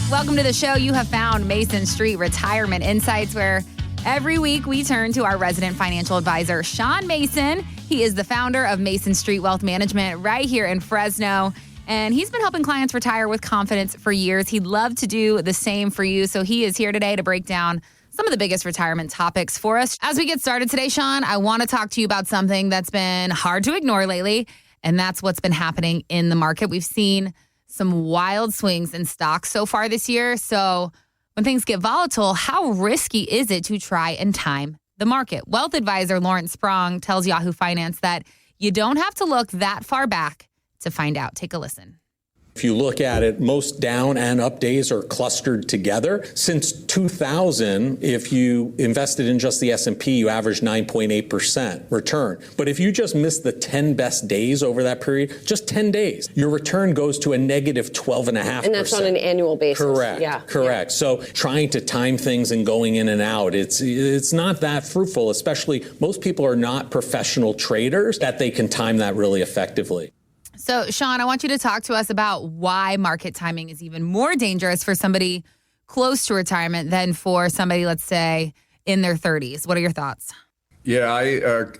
Welcome to the show. You have found Mason Street Retirement Insights, where every week we turn to our resident financial advisor, Sean Mason. He is the founder of Mason Street Wealth Management right here in Fresno. And he's been helping clients retire with confidence for years. He'd love to do the same for you. So he is here today to break down some of the biggest retirement topics for us. As we get started today, Sean, I want to talk to you about something that's been hard to ignore lately, and that's what's been happening in the market. We've seen some wild swings in stocks so far this year. So when things get volatile, how risky is it to try and time the market? Wealth advisor Lawrence Sprong tells Yahoo Finance that you don't have to look that far back to find out. Take a listen. If you look at it, most down and up days are clustered together. Since 2000, if you invested in just the S&P, you averaged 9.8% return. But if you just miss the 10 best days over that period, just 10 days, your return goes to a negative 12.5%. And that's on an annual basis. Correct. Yeah. Correct. Yeah. So trying to time things and going in and out, it's not that fruitful, especially most people are not professional traders that they can time that really effectively. So, Sean, I want you to talk to us about why market timing is even more dangerous for somebody close to retirement than for somebody, let's say, in their 30s. What are your thoughts? Yeah,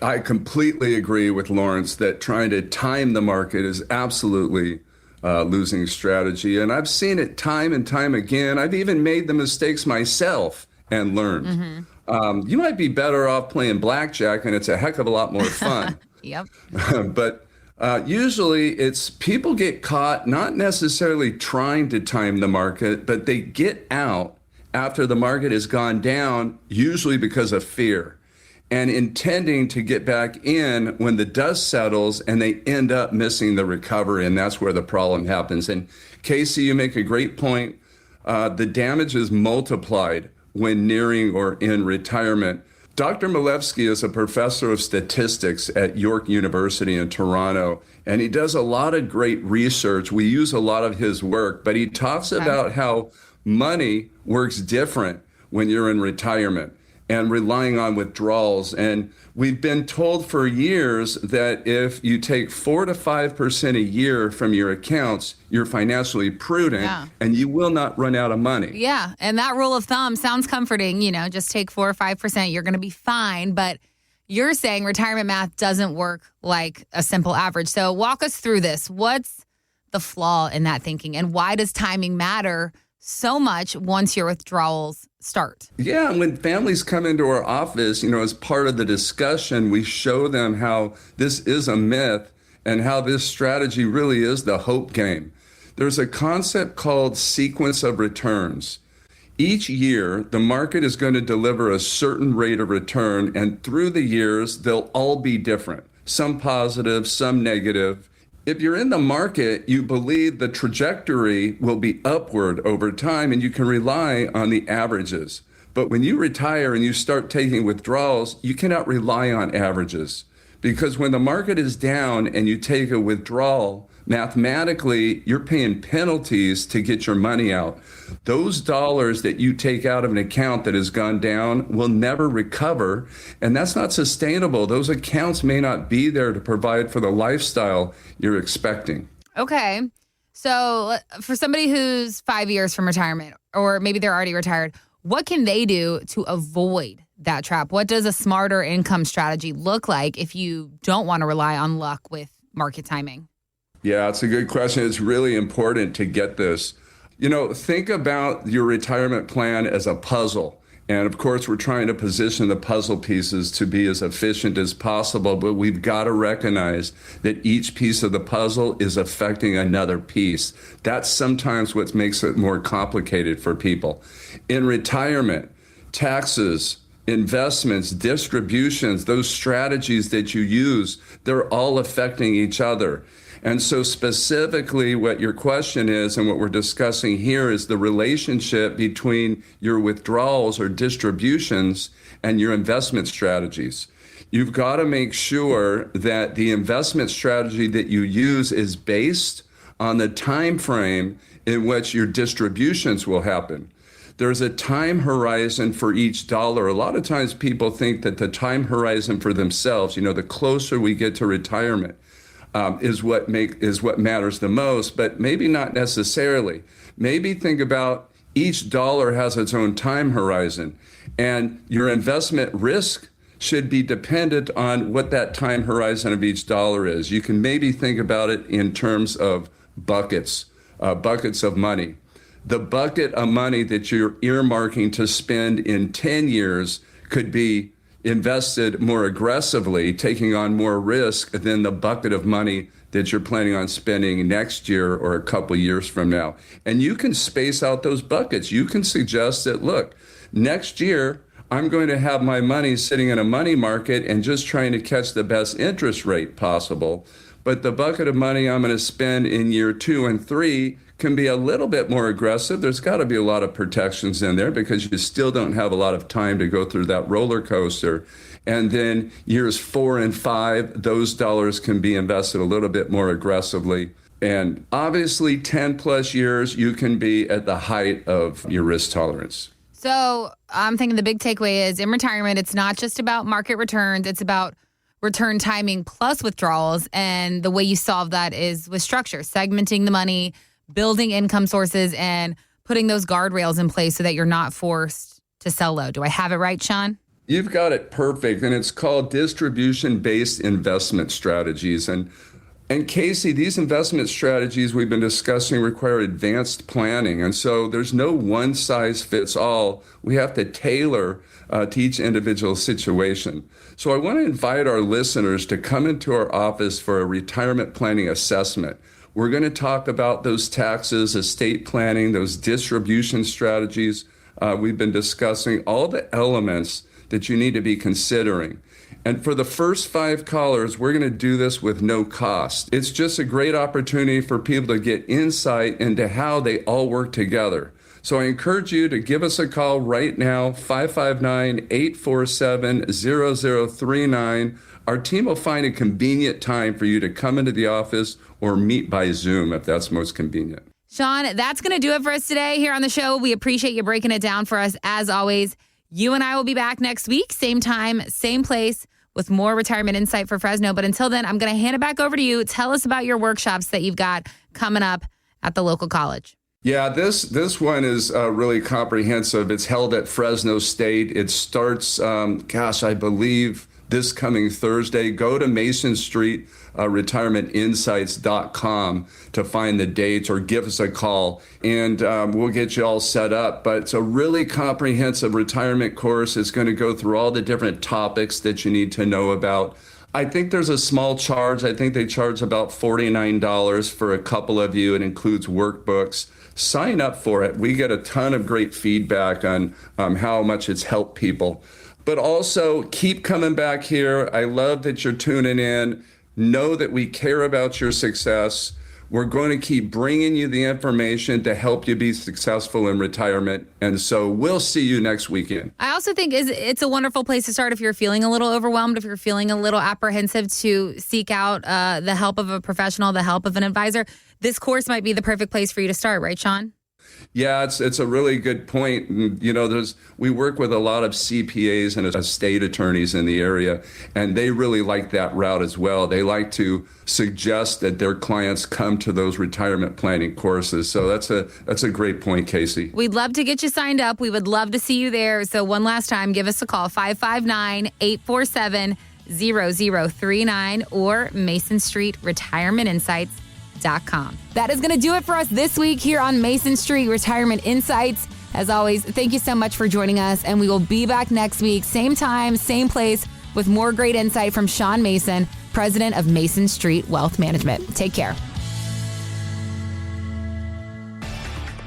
I completely agree with Lawrence that trying to time the market is absolutely losing strategy. And I've seen it time and time again. I've even made the mistakes myself and learned. You might be better off playing blackjack, and it's a heck of a lot more fun. Yep. But usually it's people get caught not necessarily trying to time the market, but they get out after the market has gone down, usually because of fear, and intending to get back in when the dust settles, and they end up missing the recovery, and that's where the problem happens. And Casey, you make a great point. The damage is multiplied when nearing or in retirement. Dr. Milevsky is a professor of statistics at York University in Toronto, and he does a lot of great research. We use a lot of his work, but he talks about how money works different when you're in retirement and relying on withdrawals. And we've been told for years that if you take 4 to 5% a year from your accounts, you're financially prudent and you will not run out of money. Yeah. And that rule of thumb sounds comforting. You know, just take 4 or 5%, you're going to be fine. But you're saying retirement math doesn't work like a simple average. So walk us through this. What's the flaw in that thinking, and why does timing matter so much once your withdrawals start? Yeah, when families come into our office, you know, as part of the discussion, we show them how this is a myth and how this strategy really is the hope game. There's a concept called sequence of returns. Each year, the market is going to deliver a certain rate of return, and through the years, they'll all be different, some positive, some negative. If you're in the market, you believe the trajectory will be upward over time, and you can rely on the averages. But when you retire and you start taking withdrawals, you cannot rely on averages, because when the market is down and you take a withdrawal, mathematically, you're paying penalties to get your money out. Those dollars that you take out of an account that has gone down will never recover, and that's not sustainable. Those accounts may not be there to provide for the lifestyle you're expecting. Okay. So for somebody who's 5 years from retirement, or maybe they're already retired, what can they do to avoid that trap? What does a smarter income strategy look like if you don't want to rely on luck with market timing? Yeah, it's a good question. It's really important to get this. You know, think about your retirement plan as a puzzle. And of course, we're trying to position the puzzle pieces to be as efficient as possible, but we've got to recognize that each piece of the puzzle is affecting another piece. That's sometimes what makes it more complicated for people. In retirement, taxes, investments, distributions, those strategies that you use, they're all affecting each other. And so specifically what your question is and what we're discussing here is the relationship between your withdrawals or distributions and your investment strategies. You've got to make sure that the investment strategy that you use is based on the time frame in which your distributions will happen. There's a time horizon for each dollar. A lot of times people think that the time horizon for themselves, you know, the closer we get to retirement, is what matters the most, but maybe not necessarily. Maybe think about Each dollar has its own time horizon, and your investment risk should be dependent on what that time horizon of each dollar is. You can maybe think about it in terms of buckets of money. The bucket of money that you're earmarking to spend in 10 years could be invested more aggressively, taking on more risk than the bucket of money that you're planning on spending next year or a couple years from now. And you can space out those buckets. You can suggest that, look, next year, I'm going to have my money sitting in a money market and just trying to catch the best interest rate possible. But the bucket of money I'm going to spend in year 2 and 3 can be a little bit more aggressive. There's got to be a lot of protections in there because you still don't have a lot of time to go through that roller coaster. And then years 4 and 5, those dollars can be invested a little bit more aggressively. And obviously 10 plus years, you can be at the height of your risk tolerance. So I'm thinking the big takeaway is in retirement, it's not just about market returns. It's about return timing plus withdrawals. And the way you solve that is with structure, segmenting the money, building income sources, and putting those guardrails in place so that you're not forced to sell low. Do I have it right, Sean? You've got it perfect. And it's called distribution-based investment strategies. And Casey, these investment strategies we've been discussing require advanced planning. And so there's no one size fits all. We have to tailor to each individual situation. So I want to invite our listeners to come into our office for a retirement planning assessment. We're going to talk about those taxes, estate planning, those distribution strategies we've been discussing, all the elements that you need to be considering. And for the first 5 callers, we're going to do this with no cost. It's just a great opportunity for people to get insight into how they all work together. So I encourage you to give us a call right now, 559-847-0039. Our team will find a convenient time for you to come into the office or meet by Zoom if that's most convenient. Sean, that's going to do it for us today here on the show. We appreciate you breaking it down for us as always. You and I will be back next week, same time, same place, with more retirement insight for Fresno. But until then, I'm going to hand it back over to you. Tell us about your workshops that you've got coming up at the local college. Yeah, this one is really comprehensive. It's held at Fresno State. It starts, I believe this coming Thursday. Go to Mason Street retirementinsights.com to find the dates or give us a call and we'll get you all set up. But it's a really comprehensive retirement course. It's going to go through all the different topics that you need to know about. I think there's a small charge. I think they charge about $49 for a couple of you. It includes workbooks. Sign up for it. We get a ton of great feedback on how much it's helped people. But also keep coming back here. I love that you're tuning in. Know that we care about your success. We're going to keep bringing you the information to help you be successful in retirement. And so we'll see you next weekend. I also think it's a wonderful place to start if you're feeling a little overwhelmed, if you're feeling a little apprehensive, to seek out the help of a professional, the help of an advisor. This course might be the perfect place for you to start, right, Sean? Yeah, it's a really good point. You know, we work with a lot of CPAs and estate attorneys in the area, and they really like that route as well. They like to suggest that their clients come to those retirement planning courses. So that's a great point, Casey. We'd love to get you signed up. We would love to see you there. So one last time, give us a call, 559-847-0039 or Mason Street Retirement Insights. That is going to do it for us this week here on Mason Street Retirement Insights. As always, thank you so much for joining us, and we will be back next week, same time, same place, with more great insight from Sean Mason, president of Mason Street Wealth Management. Take care.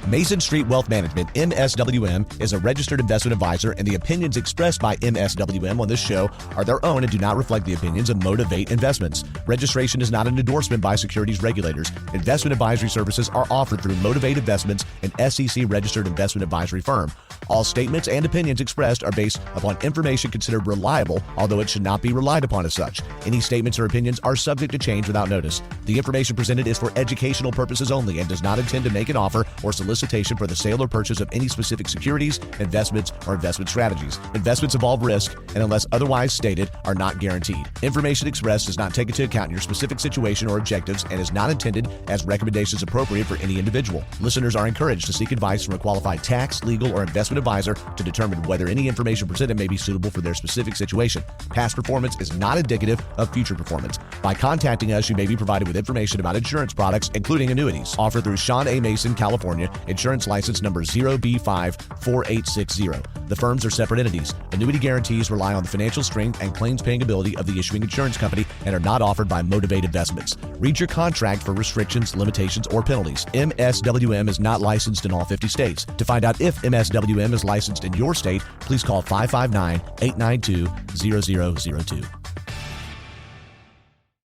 Mason Street Wealth Management, MSWM, is a registered investment advisor, and the opinions expressed by MSWM on this show are their own and do not reflect the opinions of Motivate Investments. Registration is not an endorsement by securities regulators. Investment advisory services are offered through Motivate Investments, an SEC-registered investment advisory firm. All statements and opinions expressed are based upon information considered reliable, although it should not be relied upon as such. Any statements or opinions are subject to change without notice. The information presented is for educational purposes only and does not intend to make an offer or solicit solicitation for the sale or purchase of any specific securities, investments, or investment strategies. Investments involve risk and, unless otherwise stated, are not guaranteed. Information expressed does not take into account your specific situation or objectives and is not intended as recommendations appropriate for any individual. Listeners are encouraged to seek advice from a qualified tax, legal, or investment advisor to determine whether any information presented may be suitable for their specific situation. Past performance is not indicative of future performance. By contacting us, you may be provided with information about insurance products, including annuities. Offered through Sean A. Mason, California, insurance license number 0B54860. The firms are separate entities. Annuity guarantees rely on the financial strength and claims-paying ability of the issuing insurance company and are not offered by Motivate Investments. Read your contract for restrictions, limitations, or penalties. MSWM is not licensed in all 50 states. To find out if MSWM is licensed in your state, please call 559-892-0002.